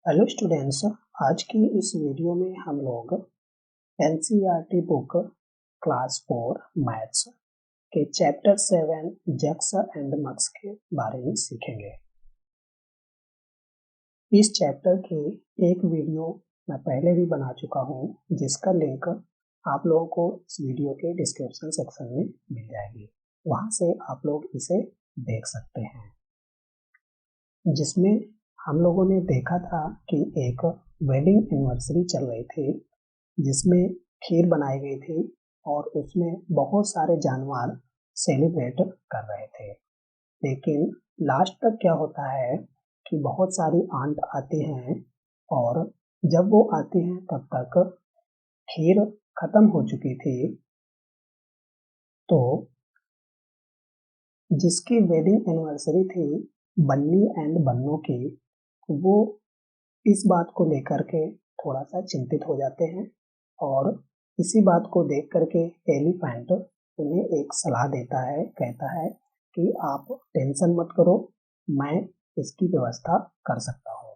Hello students, आज की इस वीडियो में हम लोग एनसीईआरटी बुक क्लास 4 मैथ्स के चैप्टर 7 जक्स एंड मक्स के बारे में सीखेंगे। इस चैप्टर की एक वीडियो मैं पहले भी बना चुका हूं, जिसका लिंक आप लोगों को इस वीडियो के डिस्क्रिप्शन सेक्शन में मिल जाएगी। वहां से आप लोग इसे देख सकते हैं, जिसमें हम लोगों ने देखा था कि एक वेडिंग एनिवर्सरी चल रही थी, जिसमें खीर बनाई गई थी और उसमें बहुत सारे जानवर सेलिब्रेट कर रहे थे। लेकिन लास्ट तक क्या होता है कि बहुत सारी आंट आती हैं और जब वो आती हैं तब तक खीर खत्म हो चुकी थी। तो जिसकी वेडिंग एनिवर्सरी थी बन्नी एंड बन्नू की, वो इस बात को लेकर के थोड़ा सा चिंतित हो जाते हैं और इसी बात को देख करके एलिफेंट उन्हें एक सलाह देता है, कहता है कि आप टेंशन मत करो, मैं इसकी व्यवस्था कर सकता हूँ।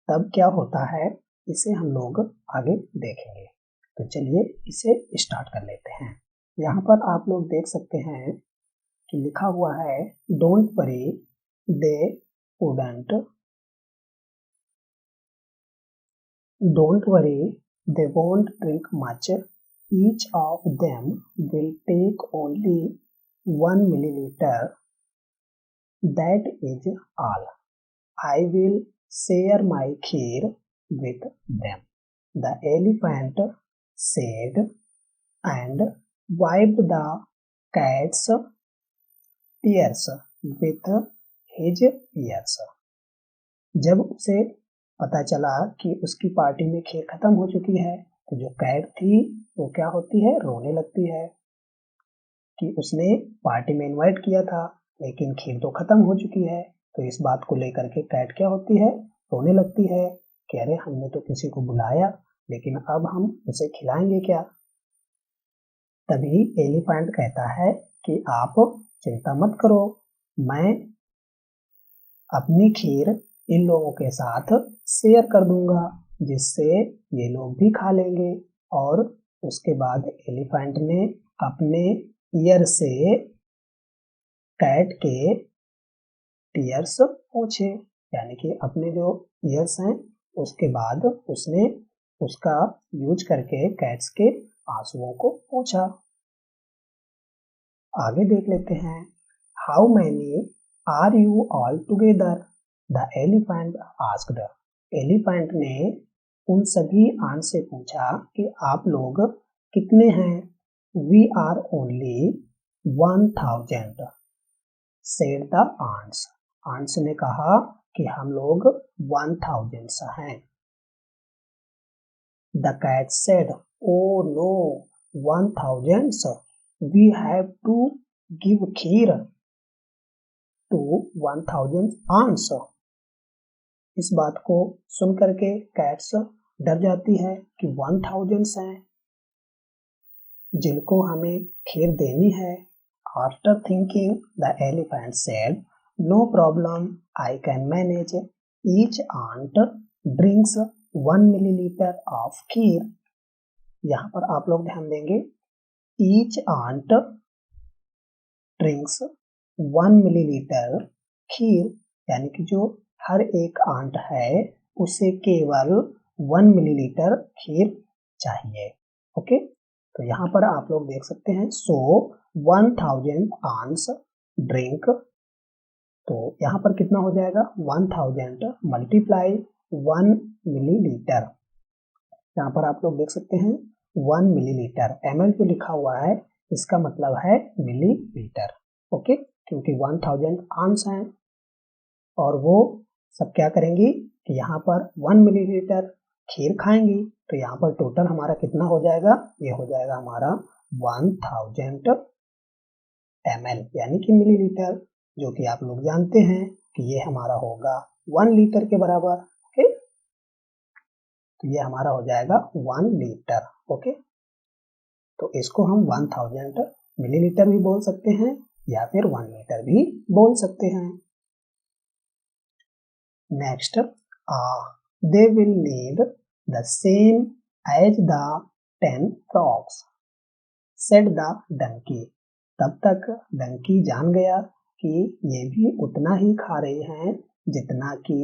तब क्या होता है इसे हम लोग आगे देखेंगे। तो चलिए इसे स्टार्ट कर लेते हैं। यहाँ पर आप लोग देख सकते हैं कि लिखा हुआ है don't worry they wouldn't, don't worry, they won't drink much. Each of them will take only 1 milliliter. That is all. I will share my kheer with them, the elephant said, and wiped the cat's tears with his ears. जब उसे पता चला कि उसकी party में खीर खत्म हो चुकी है, तो जो कैट थी वो क्या होती है, रोने लगती है कि उसने पार्टी में इनवाइट किया था लेकिन खीर तो खत्म हो चुकी है। तो इस बात को लेकर के कैट क्या होती है, रोने लगती है कि अरे हमने तो किसी को बुलाया लेकिन अब हम उसे खिलाएंगे क्या। तभी एलिफेंट कहता है कि आप चिंता मत करो, मैं अपनी खीर इन लोगों के साथ शेयर कर दूंगा, जिससे ये लोग भी खा लेंगे। और उसके बाद एलिफेंट ने अपने ईयर से कैट के टीयर्स पोंछे, यानी कि अपने जो ईयर्स हैं उसके बाद उसने उसका यूज करके कैट्स के आंसुओं को पोंछा। आगे देख लेते हैं। How many are you all together, the elephant asked. Elephant ने उन सभी आंट से पूछा कि आप लोग कितने हैं। We are only 1000, said the ants. Ants ने कहा कि हम लोग 1000 हैं। The cat said, oh no, 1000, we have to give kheer to 1000 ants. इस बात को सुन करके कैट्स डर जाती है कि 1000 हैं जिनको हमें खीर देनी है। After thinking, the elephant said, no problem, I can manage. Each ant drinks 1 milliliter of kheer. यहाँ पर आप लोग ध्यान देंगे, each ant drinks 1 milliliter खीर, यानी कि जो हर एक आंट है उसे केवल 1 मिलीलीटर खीर चाहिए। ओके, तो यहाँ पर आप लोग देख सकते हैं सो 1000 ants ड्रिंक। तो यहाँ पर कितना हो जाएगा, 1000 मल्टीप्लाई 1 मिलीलीटर। यहाँ पर आप लोग देख सकते हैं 1 मिलीलीटर, ml जो लिखा हुआ है इसका मतलब है मिलीलीटर। ओके, क्योंकि 1000 ants हैं और वो सब क्या करेंगी कि यहाँ पर 1 मिलीलीटर खीर खाएंगी। तो यहाँ पर टोटल हमारा कितना हो जाएगा, ये हो जाएगा हमारा 1000 ml, यानी कि मिलीलीटर, जो कि आप लोग जानते हैं कि ये हमारा होगा 1 लीटर के बराबर। ओके, तो ये हमारा हो जाएगा 1 लीटर। ओके, तो इसको हम 1000 मिलीलीटर भी बोल सकते हैं या फिर 1 लीटर भी बोल सकते हैं। Next, they will need the same as the 10 frogs, said the donkey. तब तक डंकी जान गया कि ये भी उतना ही खा रहे हैं जितना कि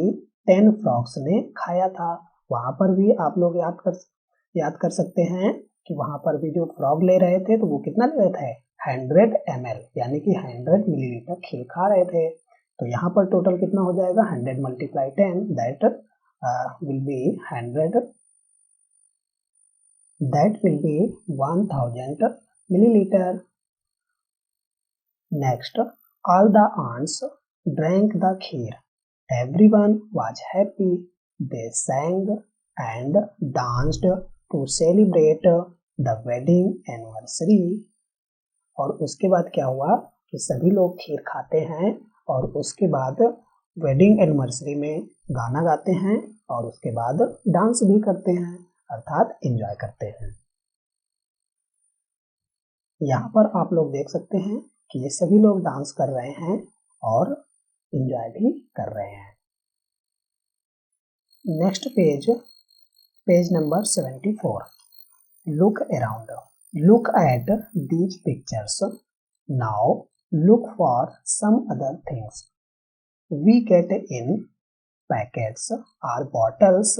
10 फ्रॉग्स ने खाया था। वहां पर भी आप लोग याद कर सकते हैं कि वहां पर भी जो फ्रॉग ले रहे थे तो वो कितना ले रहे थे, 100 ml, यानी कि 100 मिलीलीटर खीर खा रहे थे। तो यहाँ पर टोटल कितना हो जाएगा, 100 multiply 10, that will be 100, that will be 1000 milliliter. Next, all the ants drank the kheer. Everyone was happy. They sang and danced to celebrate the wedding anniversary. और उसके बाद क्या हुआ कि सभी लोग खीर खाते हैं और उसके बाद वेडिंग एनिवर्सरी में गाना गाते हैं और उसके बाद डांस भी करते हैं, अर्थात एंजॉय करते हैं। यहाँ पर आप लोग देख सकते हैं कि ये सभी लोग डांस कर रहे हैं और एंजॉय भी कर रहे हैं। Next page, page number 74। Look around, look at these pictures. Now look for some other things we get in packets or bottles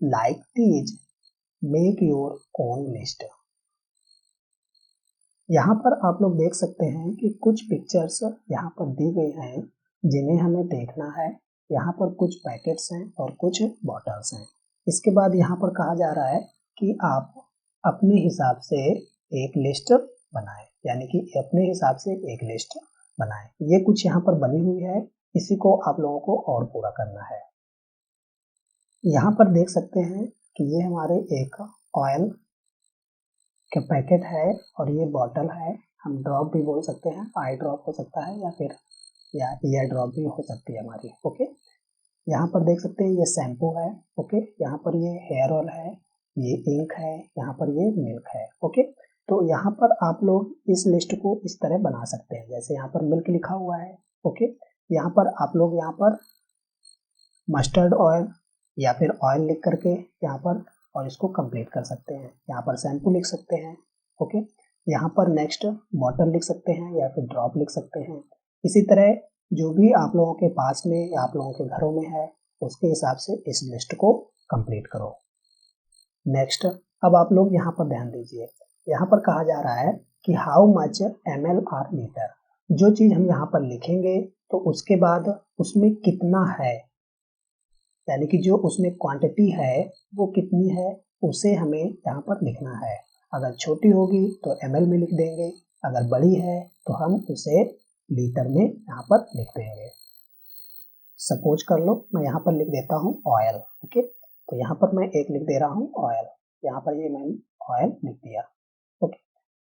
like these. Make your own list. यहाँ पर आप लोग देख सकते हैं कि कुछ पिक्चर्स यहाँ पर दी गई हैं जिन्हें हमें देखना है। यहाँ पर कुछ पैकेट्स हैं और कुछ बॉटल्स हैं। इसके बाद यहाँ पर कहा जा रहा है कि आप अपने हिसाब से एक लिस्ट बनाएं, यानी कि अपने हिसाब से एक लिस्ट बनाएं। ये कुछ यहाँ पर बनी हुई है, इसी को आप लोगों को और पूरा करना है। यहाँ पर देख सकते हैं कि ये हमारे एक ऑयल का पैकेट है और ये बॉटल है। हम ड्रॉप भी बोल सकते हैं, आई ड्रॉप हो सकता है या फिर ईयर ड्रॉप भी हो सकती है हमारी। ओके, यहाँ पर देख सकते हैं ये शैम्पू है। ओके, यहाँ पर ये हेयर ऑयल है, ये इंक है, यहाँ पर ये मिल्क है। ओके, तो यहाँ पर आप लोग इस लिस्ट को इस तरह बना सकते हैं, जैसे यहाँ पर मिल्क लिखा हुआ है। ओके, यहाँ पर आप लोग यहाँ पर मस्टर्ड ऑयल या फिर ऑयल लिख करके यहाँ पर और इसको कंप्लीट कर सकते हैं। यहाँ पर शैम्पू लिख सकते हैं। ओके, यहाँ पर नेक्स्ट बॉटल लिख सकते हैं या फिर ड्रॉप लिख सकते हैं। इसी तरह जो भी आप लोगों के पास में या आप लोगों के घरों में है उसके हिसाब से इस लिस्ट को कंप्लीट करो। नेक्स्ट, अब आप लोग यहाँ पर ध्यान दीजिए, यहाँ पर कहा जा रहा है कि हाउ मच ml और लीटर। जो चीज हम यहाँ पर लिखेंगे तो उसके बाद उसमें कितना है, यानी कि जो उसमें क्वांटिटी है वो कितनी है उसे हमें यहाँ पर लिखना है। अगर छोटी होगी तो ml में लिख देंगे, अगर बड़ी है तो हम उसे लीटर में यहाँ पर लिख देंगे। सपोज कर लो मैं यहाँ पर लिख देता हूँ ऑयल। ओके, तो यहाँ पर मैं एक लिख दे रहा हूँ ऑयल, यहाँ पर ये मैंने ऑयल लिख दिया। ओके,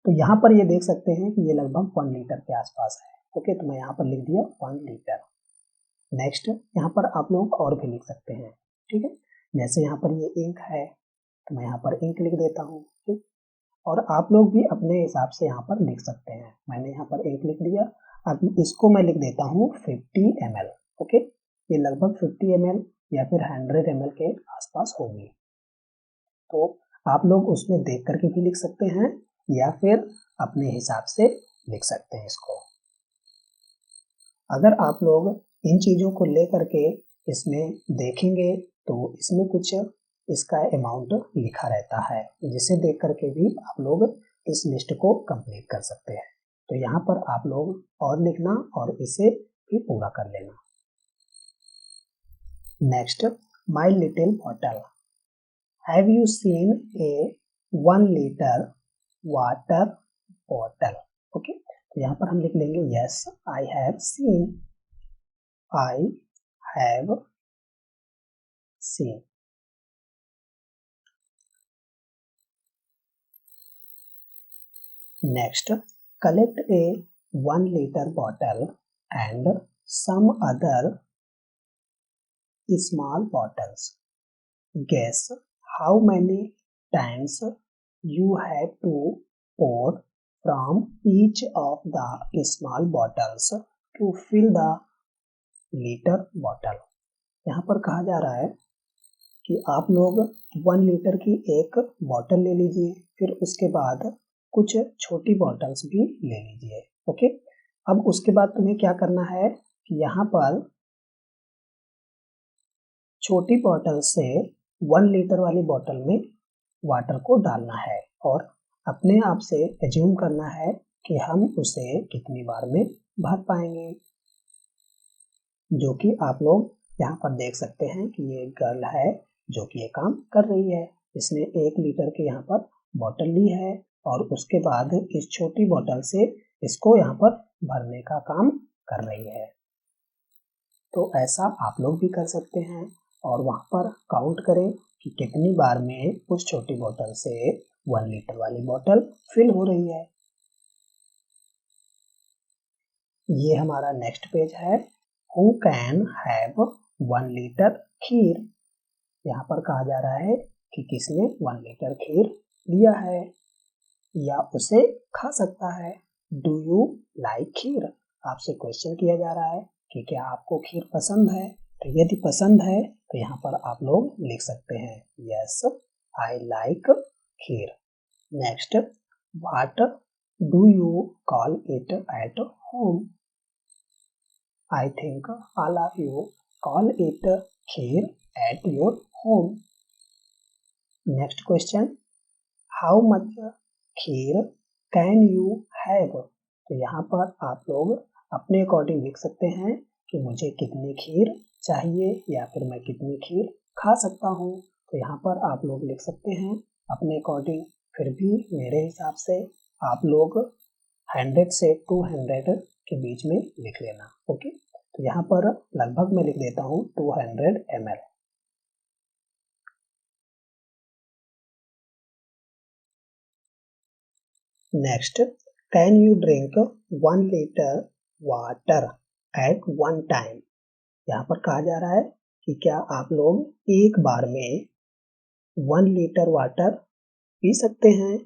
तो यहाँ पर ये देख सकते हैं कि ये लगभग 1 लीटर के आसपास है। ओके, तो मैं यहाँ पर लिख दिया 1 लीटर। नेक्स्ट, यहाँ पर आप लोग और भी लिख सकते हैं। ठीक है, जैसे यहाँ पर ये इंक है तो मैं यहाँ पर इंक लिख देता हूँ। ठीक, और आप लोग भी अपने हिसाब से यहाँ पर लिख सकते हैं। मैंने यहाँ पर इंक लिख दिया, अब इसको मैं लिख देता हूँ 50 ml। ओके, ये लगभग 50 ml या फिर 100 ml के आसपास होगी। तो आप लोग उसमें देख करके भी लिख सकते हैं या फिर अपने हिसाब से लिख सकते हैं इसको। अगर आप लोग इन चीजों को लेकर के इसमें देखेंगे तो इसमें कुछ इसका अमाउंट लिखा रहता है, जिसे देख करके भी आप लोग इस लिस्ट को कंप्लीट कर सकते हैं। तो यहाँ पर आप लोग और लिखना और इसे भी पूरा कर लेना। Next, my little bottle. Have you seen A 1 litre water bottle. Okay, तो यहाँ पर हम लिख लेंगे yes I have seen, I have seen. Next, collect a 1 liter bottle and some other small bottles. Guess how many times you have to pour from each of the small bottles to fill the liter bottle. यहाँ पर कहा जा रहा है कि आप लोग 1 litre की एक बॉटल ले लीजिए, फिर उसके बाद कुछ छोटी बॉटल्स भी ले लीजिए। ओके, अब उसके बाद तुम्हें क्या करना है कि यहाँ पर छोटी बॉटल से 1 लीटर वाली बॉटल में वाटर को डालना है और अपने आप से एज्यूम करना है कि हम उसे कितनी बार में भर पाएंगे। जो कि आप लोग यहाँ पर देख सकते हैं कि ये गर्ल है जो कि ये काम कर रही है। इसने 1 लीटर की यहाँ पर बॉटल ली है और उसके बाद इस छोटी बॉटल से इसको यहाँ पर भरने का काम कर रही है। तो ऐसा आप लोग भी कर सकते हैं और वहाँ पर काउंट करें कि कितनी बार में उस छोटी बॉटल से 1 लीटर वाली बॉटल फिल हो रही है। ये हमारा नेक्स्ट पेज है। Who can have 1 लीटर खीर? यहाँ पर कहा जा रहा है कि किसने 1 लीटर खीर लिया है या उसे खा सकता है। Do you like खीर? आपसे क्वेश्चन किया जा रहा है कि क्या आपको खीर पसंद है। तो यदि पसंद है तो यहाँ पर आप लोग लिख सकते हैं Yes, I like kheer. Next, What do you call it at home? I think all of you call it kheer at your home. Next question, how much kheer can you have? तो यहाँ पर आप लोग अपने according लिख सकते हैं कि मुझे कितनी खीर चाहिए या फिर मैं कितनी खीर खा सकता हूँ। तो यहाँ पर आप लोग लिख सकते हैं अपने अकॉर्डिंग। फिर भी मेरे हिसाब से आप लोग 100 से 200 के बीच में लिख लेना। ओके, तो यहाँ पर लगभग मैं लिख देता हूँ 200 ml। Next, can you drink 1 litre water at 1 time? यहाँ पर कहा जा रहा है कि क्या आप लोग एक बार में 1 लीटर वाटर पी सकते हैं।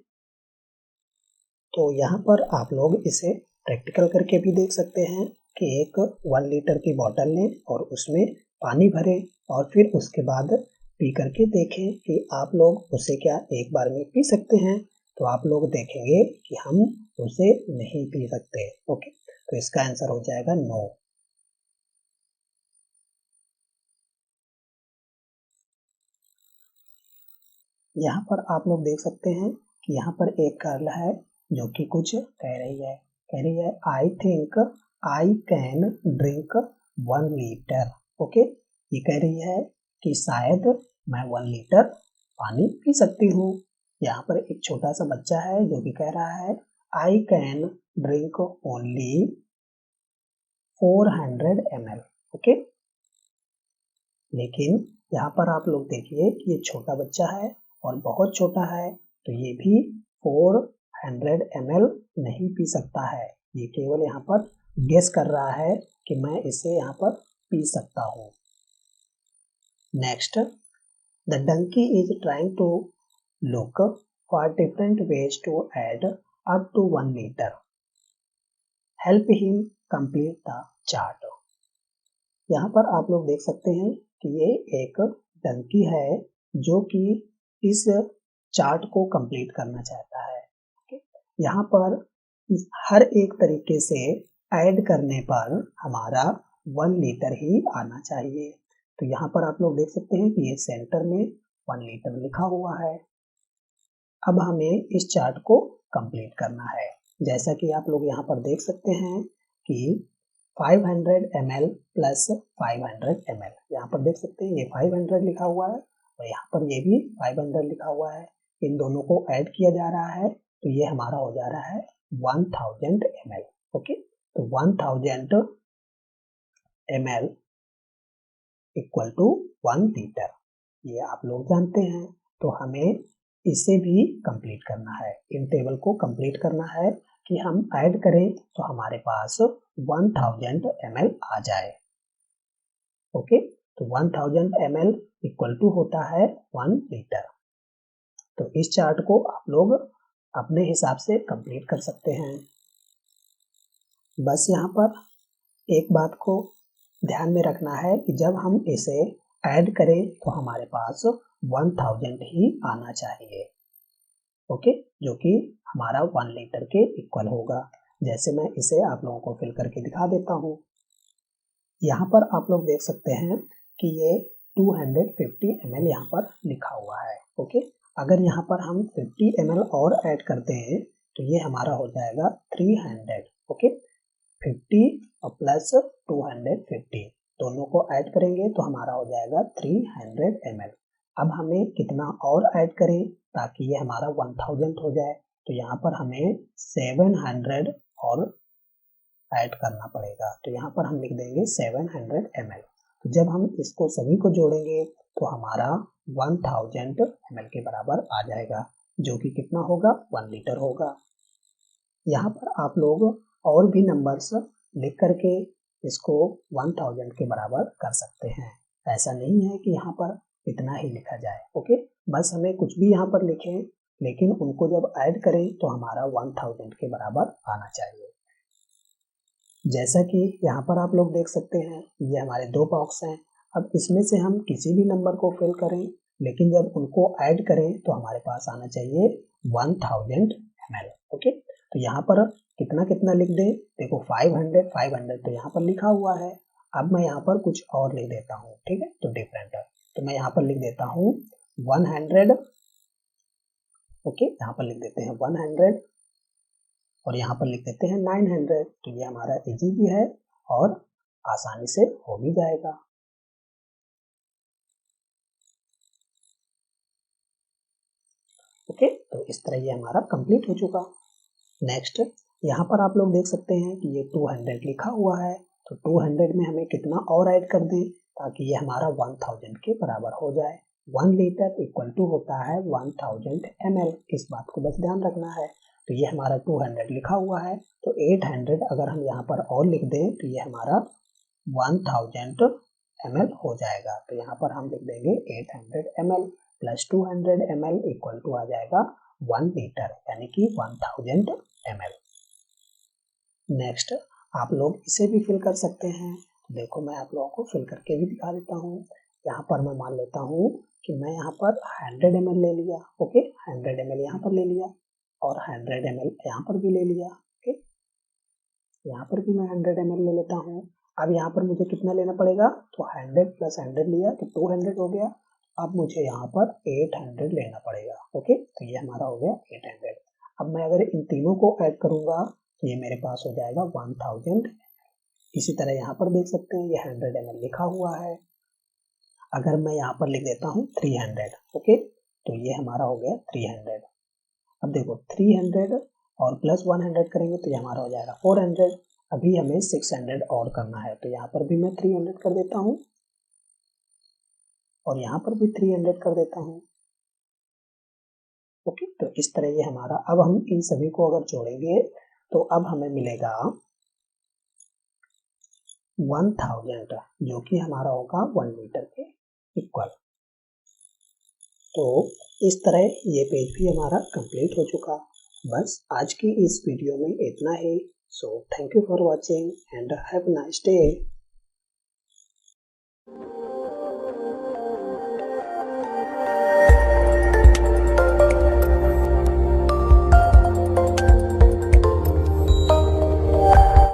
तो यहाँ पर आप लोग इसे प्रैक्टिकल करके भी देख सकते हैं कि एक 1 लीटर की बॉटल लें और उसमें पानी भरें और फिर उसके बाद पी करके देखें कि आप लोग उसे क्या एक बार में पी सकते हैं। तो आप लोग देखेंगे कि हम उसे नहीं पी सकते। ओके, तो इसका आंसर हो जाएगा नो। यहाँ पर आप लोग देख सकते हैं कि यहाँ पर एक गर्ल है जो कि कुछ कह रही है I think I can drink 1 litre. Okay, ये कह रही है कि शायद मैं 1 लीटर पानी पी सकती हूँ। यहाँ पर एक छोटा सा बच्चा है जो कि कह रहा है I can drink only 400 ml। Okay, लेकिन यहाँ पर आप लोग देखिए कि ये छोटा बच्चा है और बहुत छोटा है, तो ये भी 400 ml नहीं पी सकता है। ये केवल यहाँ पर गेस कर रहा है कि मैं इसे यहाँ पर पी सकता हूँ। Next, the donkey is trying to look for different ways to add up to 1 litre. Help him complete the chart. यहाँ पर आप लोग देख सकते हैं कि ये एक डंकी है जो कि इस चार्ट को कंप्लीट करना चाहता है। यहाँ पर हर एक तरीके से ऐड करने पर हमारा 1 लीटर ही आना चाहिए। तो यहाँ पर आप लोग देख सकते हैं कि ये सेंटर में 1 लीटर लिखा हुआ है। अब हमें इस चार्ट को कंप्लीट करना है। जैसा कि आप लोग यहाँ पर देख सकते हैं कि 500 ml प्लस 500 ml, यहाँ पर देख सकते हैं ये 500 लिखा हुआ है और यहाँ पर ये भी 500 लिखा हुआ है। इन दोनों को ऐड किया जा रहा है तो ये हमारा हो जा रहा है 1000 ml। ओके, तो 1000 ml इक्वल टू 1 लीटर, ये आप लोग जानते हैं। तो हमें इसे भी कंप्लीट करना है, इन टेबल को कंप्लीट करना है कि हम ऐड करें तो हमारे पास 1000 ml आ जाए। ओके, तो 1000 ml इक्वल टू होता है 1 लीटर। तो इस चार्ट को आप लोग अपने हिसाब से कंप्लीट कर सकते हैं। बस यहाँ पर एक बात को ध्यान में रखना है कि जब हम इसे ऐड करें तो हमारे पास 1000 ही आना चाहिए, ओके, जो कि हमारा 1 लीटर के इक्वल होगा। जैसे मैं इसे आप लोगों को फिल करके दिखा देता हूँ। यहाँ पर आप लोग देख सकते हैं कि ये 250 ml यहाँ पर लिखा हुआ है, ओके। अगर यहाँ पर हम 50 ml और ऐड करते हैं तो ये हमारा हो जाएगा 300, ओके। 50 और प्लस 250 दोनों को ऐड करेंगे तो हमारा हो जाएगा 300 ml। अब हमें कितना और ऐड करें ताकि ये हमारा 1000 हो जाए, तो यहाँ पर हमें 700 और ऐड करना पड़ेगा। तो यहाँ पर हम लिख देंगे 700 ml। तो जब हम इसको सभी को जोड़ेंगे तो हमारा 1000 ml के बराबर आ जाएगा, जो कि कितना होगा, 1 लीटर होगा। यहाँ पर आप लोग और भी नंबर्स लिख करके इसको 1000 के बराबर कर सकते हैं। ऐसा नहीं है कि यहाँ पर इतना ही लिखा जाए, ओके। बस हमें कुछ भी यहाँ पर लिखें, लेकिन उनको जब ऐड करें तो हमारा 1000 के बराबर आना चाहिए। जैसा कि यहाँ पर आप लोग देख सकते हैं, ये हमारे 2 बॉक्स हैं। अब इसमें से हम किसी भी नंबर को फिल करें, लेकिन जब उनको ऐड करें तो हमारे पास आना चाहिए 1000 ml, ओके। तो यहाँ पर कितना कितना लिख दें, देखो 500 तो यहाँ पर लिखा हुआ है। अब मैं यहाँ पर कुछ और लिख देता हूँ, ठीक है, तो डिफरेंट है। तो मैं यहाँ पर लिख देता हूँ 100, ओके। यहाँ पर लिख देते हैं 100 और यहाँ पर लिख देते हैं 900। तो ये हमारा इजी भी है और आसानी से हो भी जाएगा। ओके, तो इस तरह ये हमारा कंप्लीट हो चुका। नेक्स्ट यहाँ पर आप लोग देख सकते हैं कि ये 200 लिखा हुआ है, तो 200 में हमें कितना और ऐड कर दें ताकि ये हमारा 1000 के बराबर हो जाए। 1 लीटर इक्वल टू होता है 1000 ml, इस बात को बस ध्यान रखना है। तो ये हमारा 200 लिखा हुआ है, तो 800 अगर हम यहाँ पर और लिख दें तो ये हमारा 1000 ml हो जाएगा। तो यहाँ पर हम लिख देंगे 800 ml plus 200 ml equal to आ जाएगा 1 लीटर, यानी कि 1000 ml। नेक्स्ट आप लोग इसे भी फिल कर सकते हैं। तो देखो मैं आप लोगों को फिल करके भी दिखा देता हूँ। यहाँ पर मैं मान लेता हूँ कि मैं यहाँ पर 100 ml ले लिया, ओके। 100 ml यहाँ पर ले लिया और 100 ml यहाँ पर भी ले लिया, ओके। यहाँ पर भी मैं 100 ml ले लेता हूँ। अब यहाँ पर मुझे कितना लेना पड़ेगा, तो 100 प्लस 100 लिया तो 200 हो गया। अब मुझे यहाँ पर 800 लेना पड़ेगा, ओके। तो ये हमारा हो गया 800। अब मैं अगर इन तीनों को ऐड करूंगा तो ये मेरे पास हो जाएगा 1000। इसी तरह यहाँ पर देख सकते हैं ये 100 ml लिखा हुआ है। अगर मैं यहाँ पर लिख देता हूँ 300, ओके, तो ये हमारा हो गया 300। अब देखो 300 और प्लस 100 करेंगे तो ये हमारा हो जाएगा 400। अभी हमें 600 और करना है, तो यहाँ पर भी मैं 300 कर देता हूँ और यहाँ पर भी 300 कर देता हूँ, ओके। तो इस तरह ये हमारा, अब हम इन सभी को अगर जोड़ेंगे तो अब हमें मिलेगा 1000, जो कि हमारा होगा 1 लीटर के इक्वल। तो इस तरह ये पेज भी हमारा कंप्लीट हो चुका। बस आज की इस वीडियो में इतना ही। So thank you for watching and have a nice day.